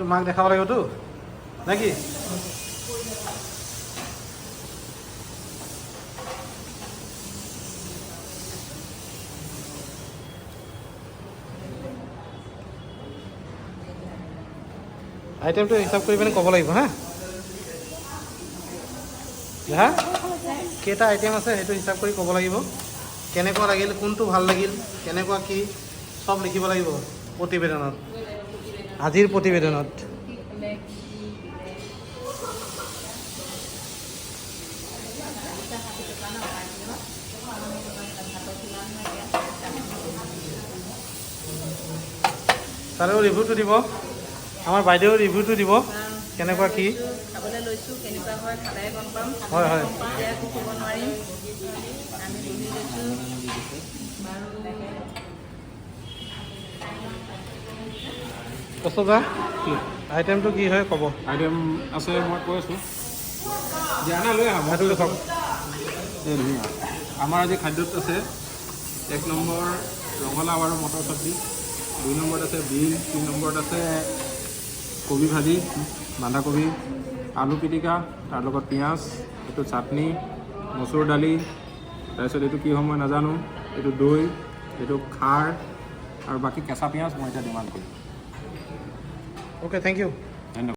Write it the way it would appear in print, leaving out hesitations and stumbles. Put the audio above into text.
এইটো মাক দেখাব লাগিবতো নে কি? আইটেমটো হিচাপ কৰি পিনে ক'ব লাগিব হা হা কেইটা আইটেম আছে সেইটো হিচাপ কৰি ক'ব লাগিব কেনেকুৱা লাগিল কোনটো ভাল লাগিল কেনেকুৱা কি সব লিখিব লাগিব প্ৰতিবেদনত আজিৰ প্ৰতিবেদনত ছাৰেও ৰিভিউটো দিব আমাৰ বাইদেউ ৰিভিউটো দিব কেনেকুৱা কি খাবলৈ লৈছোঁ কেনেকুৱা হয় খালে গম পাম হয় হয় এতিয়া একো ক'ব নোৱাৰিম আমি বহি লৈছোঁ কষ্টদা আইটেমটো কি হয় ক'ব আইটেম আছে মই কৈ আছোঁ দিয়া না লৈ আহা সেইটো দেখক এই ধুনীয়া আমাৰ আজি খাদ্যত আছে 1 নম্বৰ ৰঙালাও আৰু মটৰ চব্জি 2 নম্বৰত আছে বিন 3 নম্বৰত আছে কবি ভাজি বন্ধাকবি আলু পিটিকা তাৰ লগত পিঁয়াজ এইটো চাটনি মচুৰ দালি তাৰপিছত এইটো কি হয় মই নাজানো এইটো দৈ এইটো খাৰ আৰু বাকী কেঁচা পিঁয়াজ মই এতিয়া ডিমাণ্ড কৰিম অ'কে থেংক ইউ